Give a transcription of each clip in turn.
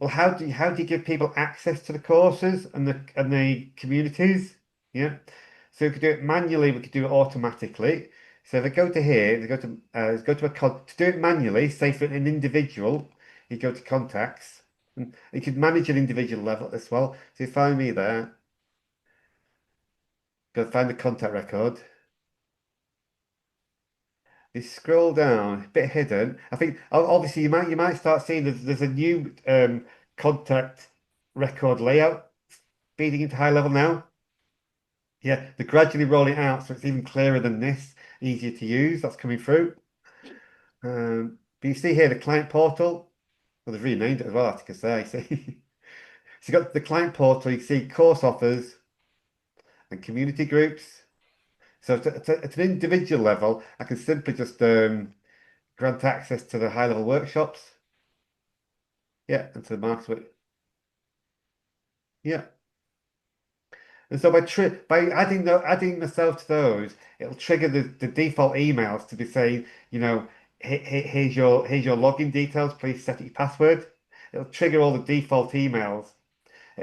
well, how do you give people access to the courses and the communities? Yeah. So we could do it manually, we could do it automatically. So if I go to here, they go to a to do it manually, say for an individual, you go to contacts. And you could manage an individual level as well. So you find me there, go find the contact record. You scroll down, a bit hidden. I think obviously you might start seeing there's a new contact record layout feeding into HighLevel now. Yeah, they're gradually rolling out so it's even clearer than this, easier to use. That's coming through. But you see here the client portal. Well, they've renamed it as well, Atticus there, you see. So you've got the client portal, you see course offers and community groups. So at an individual level, I can simply just grant access to the high-level workshops. Yeah, and to the market. Yeah. And so by adding myself to those, it'll trigger the default emails to be saying, you know, here's your login details. Please set your password. It'll trigger all the default emails.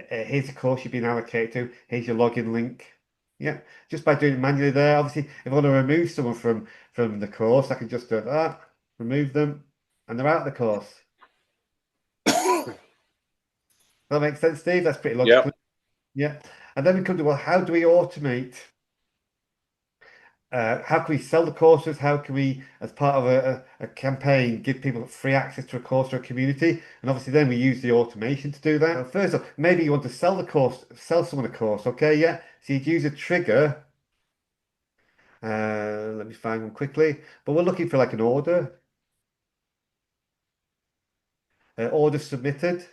Here's the course you've been allocated to. Here's your login link. Yeah, just by doing it manually there. Obviously, if I want to remove someone from the course, I can just do that, remove them, and they're out of the course. That makes sense, Steve? That's pretty Yeah. logical. Yeah. And then we come to, well, how do we automate? How can we sell the courses? How can we, as part of a campaign, give people free access to a course or a community? And obviously, then we use the automation to do that. So first off, maybe you want to sell the course, sell someone a course. Okay, yeah. So you'd use a trigger. Let me find one quickly. But we're looking for like an order, order submitted,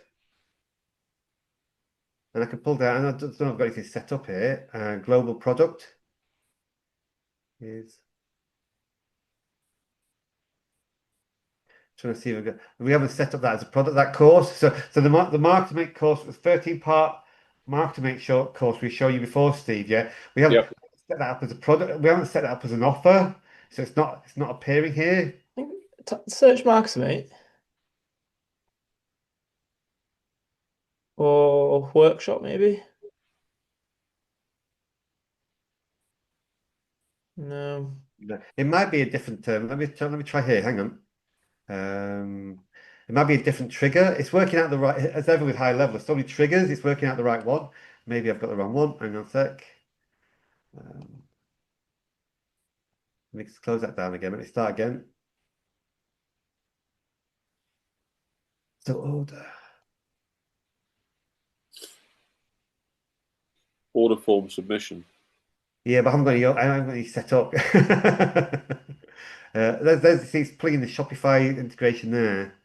and I can pull down. And I don't know if I've got anything set up here. Global product is. Trying to see if we haven't set up that as a product, that course. So the Mark to Make course was 13-part Mark to Make short course we showed you before, Steve. Yeah, we haven't Yep. set that up as a product. We haven't set that up as an offer, so it's not appearing here. I think search Marksmate or workshop maybe. No. No, it might be a different term. Let me try here. Hang on. It might be a different trigger. It's working out the right as ever with high level. There's so many triggers. It's working out the right one. Maybe I've got the wrong one. Hang on a sec. Um, Let me close that down again. Let me start again. So order. Order form submission. Yeah, but I haven't got any set up. It's plugging the Shopify integration there.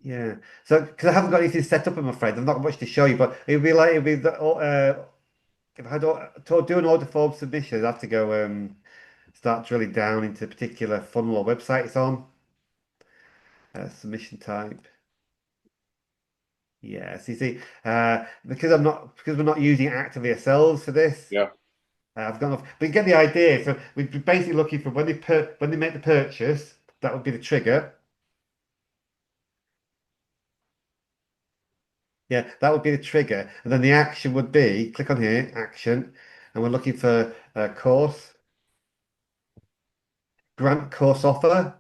Yeah. So, because I haven't got anything set up, I'm afraid. I've not got much to show you, but it'd be if I to do an order form submission, I'd have to go start drilling down into a particular funnel or website it's on. Submission type. Yes, you see, because we're not using it actively ourselves for this. Yeah. I've got enough, but you get the idea. So we'd be basically looking for when they make the purchase, that would be the trigger. Yeah, that would be the trigger, and then the action would be click on here, action, and we're looking for a course, grant course offer.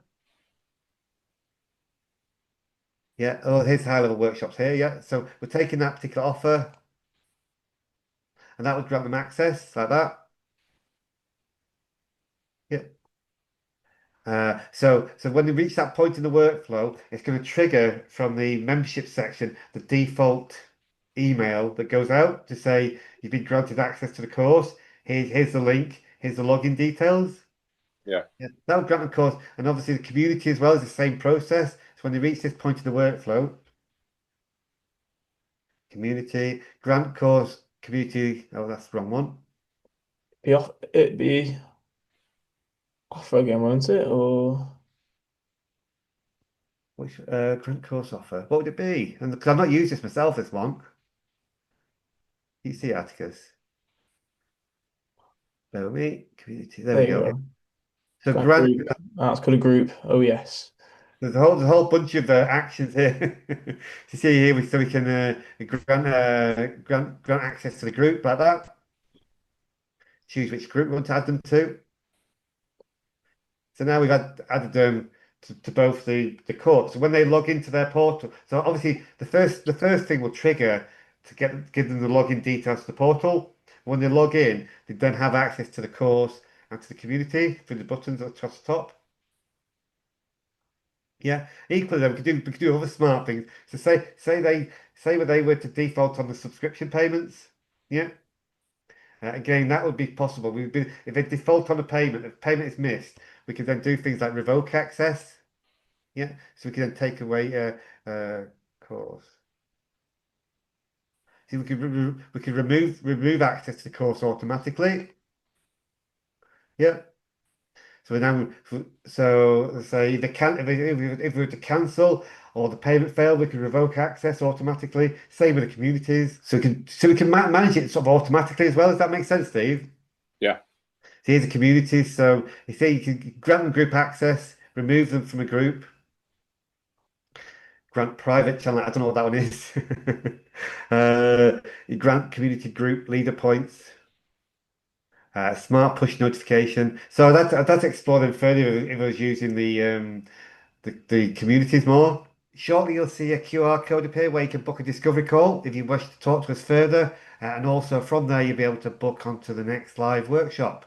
Yeah, oh, here's high level workshops here. Yeah, so we're taking that particular offer, and that would grant them access like that. Yeah. So when they reach that point in the workflow, it's going to trigger from the membership section the default email that goes out to say you've been granted access to the course. Here's the link. Here's the login details. Yeah. Yeah, that would grant the course, and obviously the community as well is the same process. So when they reach this point in the workflow, community grant course community. Oh, that's the wrong one. It'd be offer again, won't it? Or Which grant course offer? What would it be? And because I've not used this myself, this one. You see, Atticus. Bear with me. Community. There we there you go. go. So Grant grant. group. That's called a group. Oh yes. there's a whole bunch of actions here to see here, so we can grant access to the group like that. Choose which group we want to add them to. So now we've added them to both the courts. So when they log into their portal, so obviously the first thing will trigger to give them the login details to the portal. When they log in, they then have access to the course and to the community through the buttons across the top. Yeah. Equally, then we could do other smart things. So say where they were to default on the subscription payments. Yeah. Again, that would be possible. If they default on a payment, if payment is missed, we can then do things like revoke access. Yeah, so we can then take away course. See, we could remove access to the course automatically. Yeah. So now, so say the can if we were to cancel or the payment failed, we can revoke access automatically. Same with the communities. So we can manage it sort of automatically as well. Does that make sense, Steve? Yeah. So here's a community. So you say you can grant them group access, remove them from a group, grant private channel. I don't know what that one is. You grant community group leader points, smart push notification. So that's exploring further if I was using the communities more. Shortly, you'll see a QR code appear where you can book a discovery call if you wish to talk to us further. And also from there, you'll be able to book onto the next live workshop.